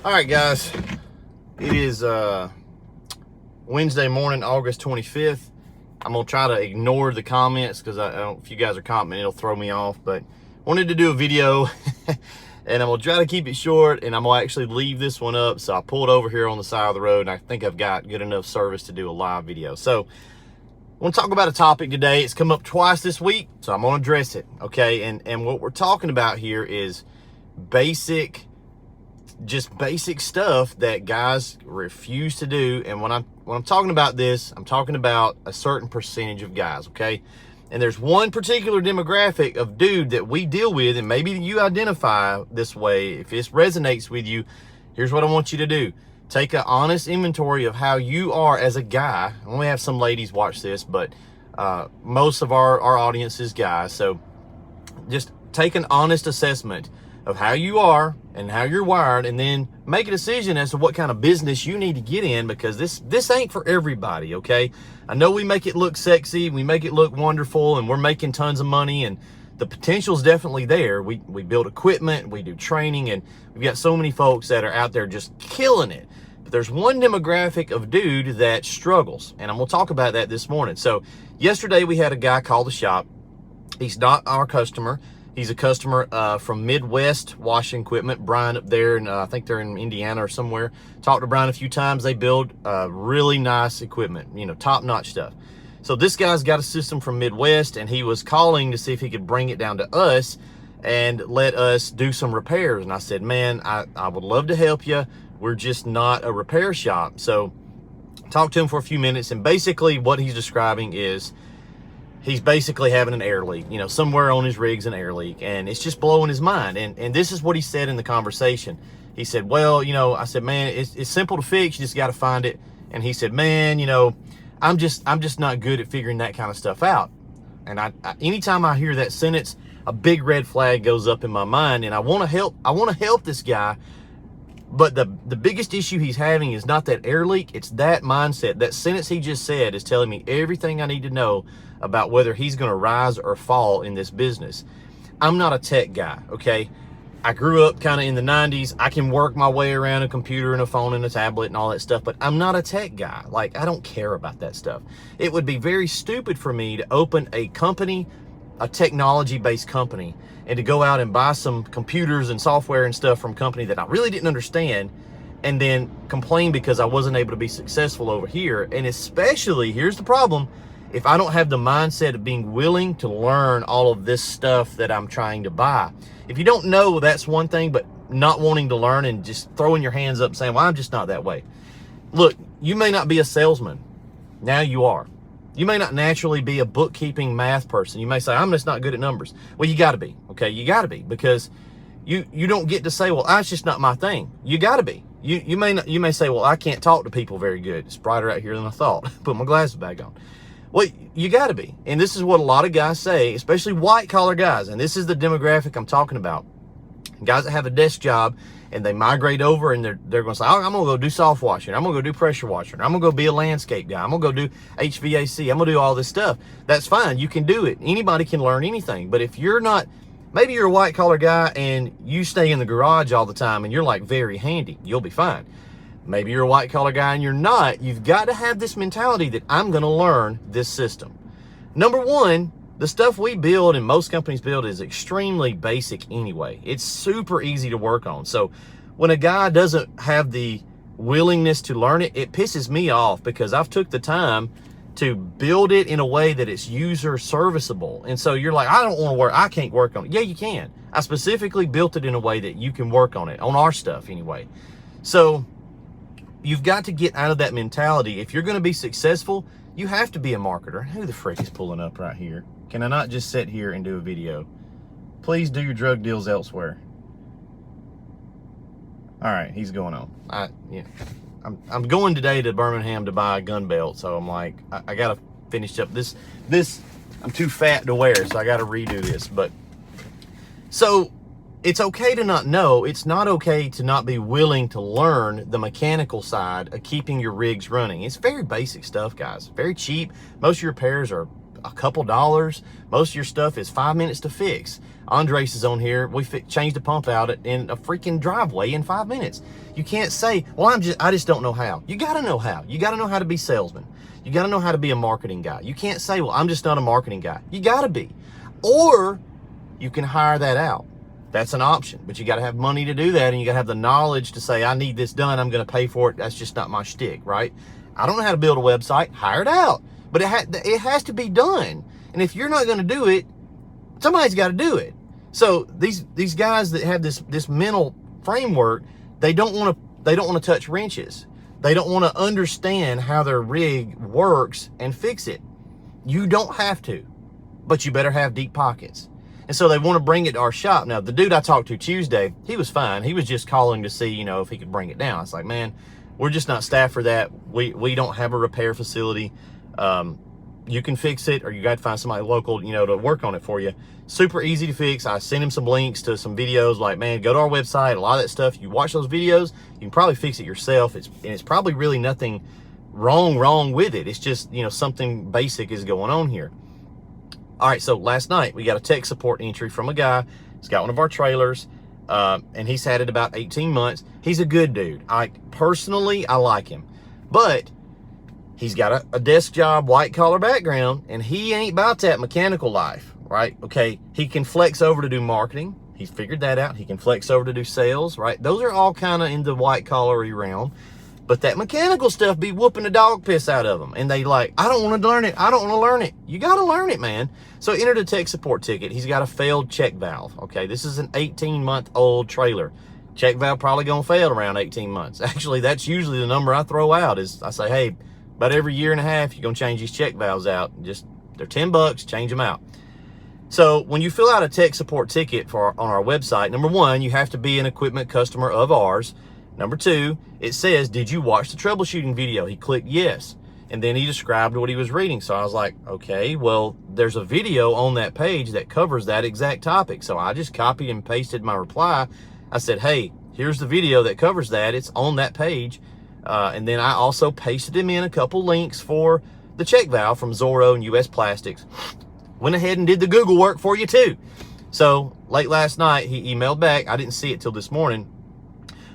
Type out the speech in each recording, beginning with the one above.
All right, guys, it is Wednesday morning, August 25th. I'm gonna try to ignore the comments because I don't, if you guys are commenting, it'll throw me off, but wanted to do a video and I'm gonna try to keep it short, and I'm gonna actually leave this one up. So I pulled over here on the side of the road, and I think I've got good enough service to do a live video. So I want to talk about a topic today. It's come up twice this week, so I'm gonna address it, okay? And what we're talking about here is basic stuff that guys refuse to do. And when I'm talking about this, I'm talking about a certain percentage of guys, okay? And there's one particular demographic of dude that we deal with, and maybe you identify this way. If this resonates with you, here's what I want you to do. Take an honest inventory of how you are as a guy. I only have some ladies watch this, but most of our audience is guys. So just take an honest assessment of how you are and how you're wired, and then make a decision as to what kind of business you need to get in, because this ain't for everybody, okay? I know we make it look sexy, we make it look wonderful, and we're making tons of money, and the potential's definitely there. We build equipment, we do training, and we've got so many folks that are out there just killing it. But there's one demographic of dude that struggles, and I'm gonna talk about that this morning. So yesterday we had a guy call the shop. He's not our customer. He's a customer from Midwest Washing Equipment, Brian up there, and I think they're in Indiana or somewhere. Talked to Brian a few times. They build really nice equipment, you know, top-notch stuff. So this guy's got a system from Midwest, and he was calling to see if he could bring it down to us and let us do some repairs. And I said, man, I would love to help you. We're just not a repair shop. So talked to him for a few minutes, and basically what he's describing is he's basically having an air leak, you know, somewhere on his rig's an air leak, and it's just blowing his mind. And this is what he said in the conversation. He said, well, you know, I said, man, it's simple to fix. You just got to find it. And he said, man, you know, I'm just not good at figuring that kind of stuff out. And I anytime I hear that sentence, a big red flag goes up in my mind, and I want to help this guy. But the biggest issue he's having is not that air leak, it's that mindset. That sentence he just said is telling me everything I need to know about whether he's gonna rise or fall in this business. I'm not a tech guy, okay? I grew up kind of in the 90s. I can work my way around a computer and a phone and a tablet and all that stuff, but I'm not a tech guy. Like, I don't care about that stuff. It would be very stupid for me to open a company, a technology-based company, and to go out and buy some computers and software and stuff from a company that I really didn't understand, and then complain because I wasn't able to be successful over here. And especially, here's the problem, if I don't have the mindset of being willing to learn all of this stuff that I'm trying to buy. If you don't know, that's one thing, but not wanting to learn and just throwing your hands up saying, well, I'm just not that way. Look, you may not be a salesman. Now you are. You may not naturally be a bookkeeping math person. You may say, I'm just not good at numbers. Well, you gotta be, okay? You gotta be, because you don't get to say, well, that's just not my thing. You gotta be. You may say, well, I can't talk to people very good. It's brighter out here than I thought. Put my glasses back on. Well, you gotta be. And this is what a lot of guys say, especially white collar guys. And this is the demographic I'm talking about. Guys that have a desk job and they migrate over, and they're gonna say, oh, I'm gonna go do soft washing, I'm gonna go do pressure washing, I'm gonna go be a landscape guy, I'm gonna go do HVAC, I'm gonna do all this stuff. That's fine, you can do it. Anybody can learn anything. But if you're not, maybe you're a white collar guy and you stay in the garage all the time and you're like very handy, you'll be fine. Maybe you're a white collar guy and you're not. You've got to have this mentality that I'm gonna learn this system. Number one, the stuff we build and most companies build is extremely basic anyway. It's super easy to work on. So when a guy doesn't have the willingness to learn it, it pisses me off, because I've took the time to build it in a way that it's user serviceable. And so you're like, I don't want to work, I can't work on it. Yeah, you can. I specifically built it in a way that you can work on it, on our stuff anyway. So you've got to get out of that mentality. If you're going to be successful, you have to be a marketer. Who the frick is pulling up right here? Can I not just sit here and do a video? Please do your drug deals elsewhere. All right, he's going on. I'm going today to Birmingham to buy a gun belt, so I'm like, I gotta finish up this. I'm too fat to wear, so I gotta redo this. But so it's okay to not know. It's not okay to not be willing to learn the mechanical side of keeping your rigs running. It's very basic stuff, guys. Very cheap. Most of your repairs are a couple dollars. Most of your stuff is 5 minutes to fix. Andres is on here. We changed the pump out in a freaking driveway in 5 minutes. You can't say, well, I just don't know how. You got to know how. You got to know how to be salesman. You got to know how to be a marketing guy. You can't say, well, I'm just not a marketing guy. You got to be. Or you can hire that out. That's an option, but you got to have money to do that, and you got to have the knowledge to say, I need this done. I'm going to pay for it. That's just not my shtick, right? I don't know how to build a website. Hire it out. But it has to be done. And if you're not going to do it, somebody's got to do it. So these guys that have this mental framework, they don't want to touch wrenches. They don't want to understand how their rig works and fix it. You don't have to, but you better have deep pockets. And so they want to bring it to our shop. Now, the dude I talked to Tuesday, he was fine. He was just calling to see, if he could bring it down. It's like, man, we're just not staffed for that. We don't have a repair facility. You can fix it, or you got to find somebody local, to work on it for you. Super easy to fix. I sent him some links to some videos. Like, man, go to our website. A lot of that stuff, you watch those videos, you can probably fix it yourself. It's probably really nothing wrong with it. It's just, something basic is going on here. All right, so last night we got a tech support entry from a guy. He's got one of our trailers, and he's had it about 18 months. He's a good dude. Personally, I like him, but he's got a desk job, white collar background, and he ain't about that mechanical life, right? Okay, he can flex over to do marketing. He's figured that out. He can flex over to do sales, right? Those are all kind of in the white collar realm. But that mechanical stuff be whooping the dog piss out of them. And they like, I don't want to learn it. I don't want to learn it. You got to learn it, man. So entered a tech support ticket. He's got a failed check valve. Okay, this is an 18-month-old trailer. Check valve probably going to fail around 18 months. Actually, that's usually the number I throw out is I say, hey, about every year and a half, you're going to change these check valves out. They're $10, change them out. So when you fill out a tech support ticket on our website, number one, you have to be an equipment customer of ours. Number two, it says, did you watch the troubleshooting video? He clicked yes. And then he described what he was reading. So I was like, okay, well, there's a video on that page that covers that exact topic. So I just copied and pasted my reply. I said, hey, here's the video that covers that. It's on that page. And then I also pasted him in a couple links for the check valve from Zorro and US Plastics. Went ahead and did the Google work for you too. So late last night, he emailed back. I didn't see it till this morning.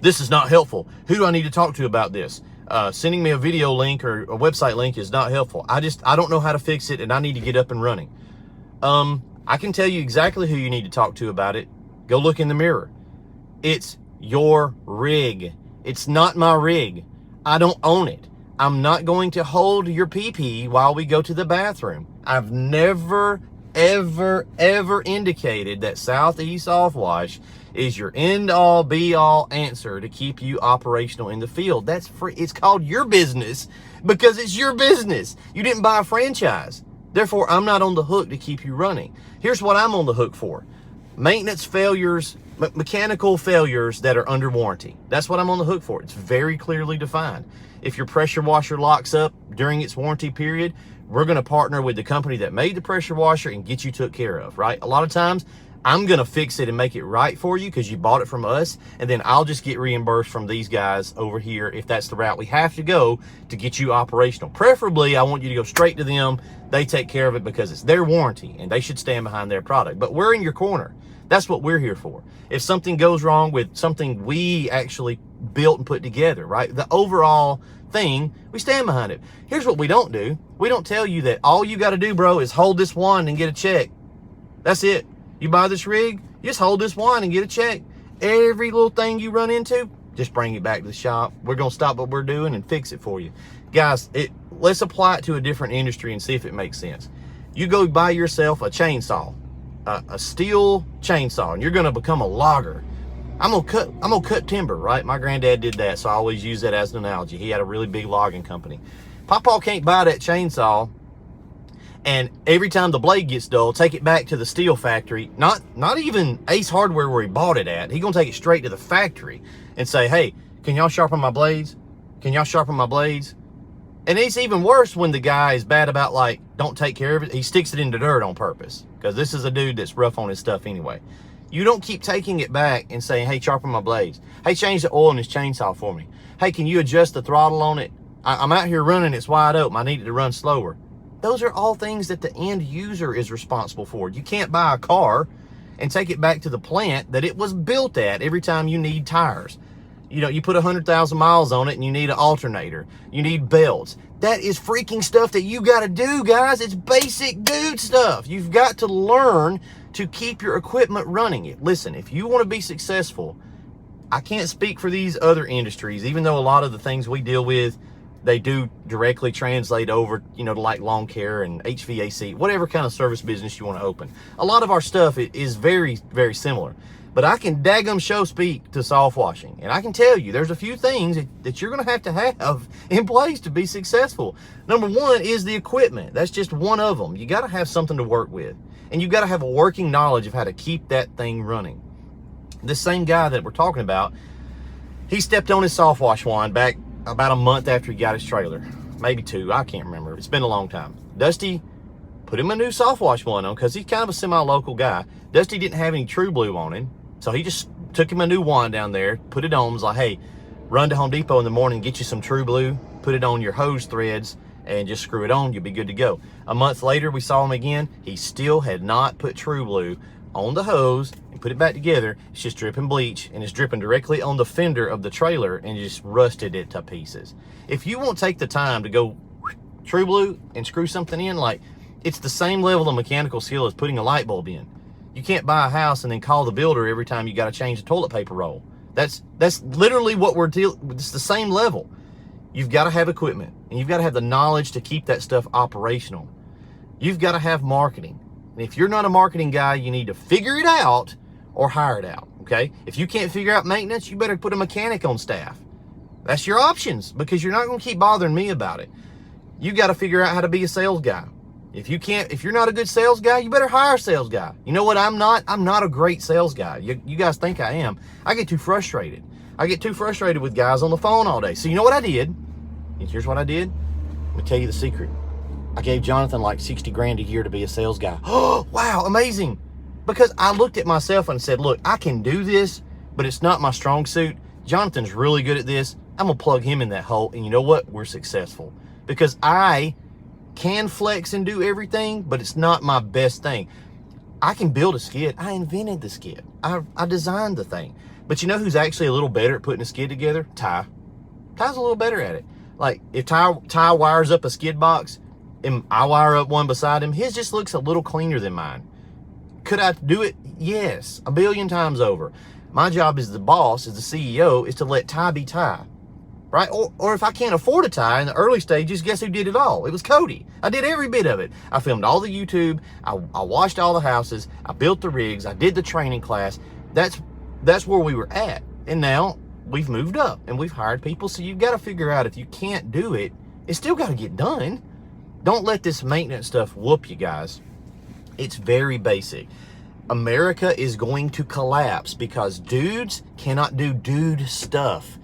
This is not helpful. Who do I need to talk to about this? Sending me a video link or a website link is not helpful. I don't know how to fix it, and I need to get up and running. I can tell you exactly who you need to talk to about it. Go look in the mirror. It's your rig. It's not my rig. I don't own it. I'm not going to hold your pee-pee while we go to the bathroom. I've never, ever, ever indicated that Southeast Softwash is your end-all, be-all answer to keep you operational in the field. That's free. It's called your business because it's your business. You didn't buy a franchise. Therefore, I'm not on the hook to keep you running. Here's what I'm on the hook for. Maintenance failures, mechanical failures that are under warranty. That's what I'm on the hook for. It's very clearly defined. If your pressure washer locks up during its warranty period, we're going to partner with the company that made the pressure washer and get you took care of, right? A lot of times, I'm going to fix it and make it right for you because you bought it from us, and then I'll just get reimbursed from these guys over here if that's the route we have to go to get you operational. Preferably, I want you to go straight to them. They take care of it because it's their warranty, and they should stand behind their product. But we're in your corner. That's what we're here for. If something goes wrong with something we actually built and put together, right? The overall thing, we stand behind it. Here's what we don't do. We don't tell you that all you got to do, bro, is hold this wand and get a check. That's it. You buy this rig, just hold this wand and get a check. Every little thing you run into, just bring it back to the shop. We're going to stop what we're doing and fix it for you. Guys, let's apply it to a different industry and see if it makes sense. You go buy yourself a chainsaw, a steel chainsaw, and you're going to become a logger. I'm gonna cut timber, right? My granddad did that, so I always use that as an analogy. He had a really big logging company. Papa can't buy that chainsaw, and every time the blade gets dull, take it back to the steel factory. Not even Ace Hardware where he bought it at. He's gonna take it straight to the factory and say, hey, can y'all sharpen my blades? Can y'all sharpen my blades? And it's even worse when the guy is bad about, like, don't take care of it. He sticks it in the dirt on purpose, because this is a dude that's rough on his stuff anyway. You don't keep taking it back and saying, hey, sharpen my blades. Hey, change the oil in this chainsaw for me. Hey, can you adjust the throttle on it? I'm out here running, it's wide open. I need it to run slower. Those are all things that the end user is responsible for. You can't buy a car and take it back to the plant that it was built at every time you need tires. You know, you put 100,000 miles on it and you need an alternator. You need belts. That is freaking stuff that you got to do, guys. It's basic dude stuff. You've got to learn to keep your equipment running. Listen, if you want to be successful, I can't speak for these other industries, even though a lot of the things we deal with, they do directly translate over, you know, to like lawn care and HVAC, whatever kind of service business you want to open. A lot of our stuff is very, very similar. But I can daggum show speak to soft washing. And I can tell you, there's a few things that you're going to have in place to be successful. Number one is the equipment. That's just one of them. You got to have something to work with. And you got to have a working knowledge of how to keep that thing running. This same guy that we're talking about, he stepped on his soft wash wand back about a month after he got his trailer. Maybe 2, I can't remember. It's been a long time. Dusty put him a new soft wash one on because he's kind of a semi-local guy. Dusty didn't have any True Blue on him. So he just took him a new wand down there, put it on, was like, hey, run to Home Depot in the morning, get you some True Blue, put it on your hose threads, and just screw it on, you'll be good to go. A month later, we saw him again. He still had not put True Blue on the hose and put it back together. It's just dripping bleach, and it's dripping directly on the fender of the trailer and just rusted it to pieces. If you won't take the time to go True Blue and screw something in, like, it's the same level of mechanical skill as putting a light bulb in. You can't buy a house and then call the builder every time you got to change the toilet paper roll. That's literally what we're dealing with. It's the same level. You've got to have equipment, and you've got to have the knowledge to keep that stuff operational. You've got to have marketing. And if you're not a marketing guy, you need to figure it out or hire it out, okay? If you can't figure out maintenance, you better put a mechanic on staff. That's your options, because you're not going to keep bothering me about it. You got to figure out how to be a sales guy. If you're not a good sales guy, you better hire a sales guy. You know what I'm not? I'm not a great sales guy. You guys think I am. I get too frustrated. I get too frustrated with guys on the phone all day. So you know what I did? And here's what I did. Let me tell you the secret. I gave Jonathan like 60 grand a year to be a sales guy. Oh, wow, amazing. Because I looked at myself and said, look, I can do this, but it's not my strong suit. Jonathan's really good at this. I'm going to plug him in that hole. And you know what? We're successful. Because I can flex and do everything, but it's not my best thing. I can build a skid. I invented the skid. I designed the thing. But you know who's actually a little better at putting a skid together? Ty. Ty's a little better at it. Like, if Ty wires up a skid box and I wire up one beside him, his just looks a little cleaner than mine. Could I do it? Yes, a billion times over. My job as the boss, as the CEO, is to let Ty be Ty. Right? Or if I can't afford a tie in the early stages, guess who did it all? It was Cody. I did every bit of it. I filmed all the YouTube. I washed all the houses. I built the rigs. I did the training class. That's where we were at. And now we've moved up and we've hired people. So you've got to figure out, if you can't do it, it's still got to get done. Don't let this maintenance stuff whoop you guys. It's very basic. America is going to collapse because dudes cannot do dude stuff.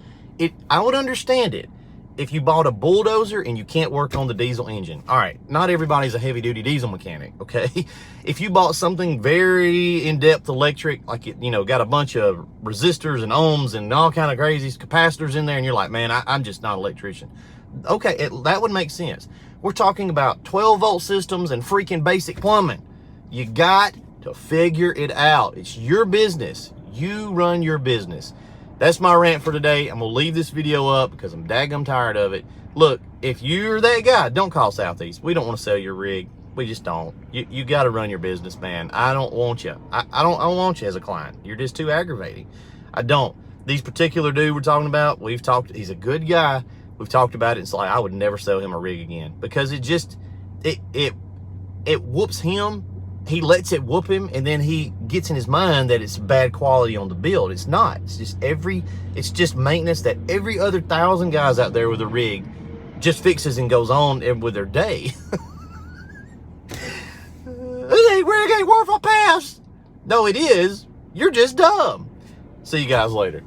I would understand it if you bought a bulldozer and you can't work on the diesel engine. All right, not everybody's a heavy-duty diesel mechanic, okay? If you bought something very in-depth electric, like it, you know, got a bunch of resistors and ohms and all kind of crazy capacitors in there, and you're like, man, I'm just not an electrician. Okay, that would make sense. We're talking about 12-volt systems and freaking basic plumbing. You got to figure it out. It's your business. You run your business. That's my rant for today. I'm going to leave this video up because I'm daggum tired of it. Look, if you're that guy, don't call Southeast. We don't want to sell your rig. We just don't. You got to run your business, man. I don't want you. I don't want you as a client. You're just too aggravating. I don't. These particular dude we're talking about, he's a good guy. We've talked about it. It's like, I would never sell him a rig again because it whoops him. He lets it whoop him, and then he gets in his mind that it's bad quality on the build. It's not. It's just maintenance that every other 1,000 guys out there with a rig just fixes and goes on with their day. It ain't rig ain't worth a pass. No, it is. You're just dumb. See you guys later.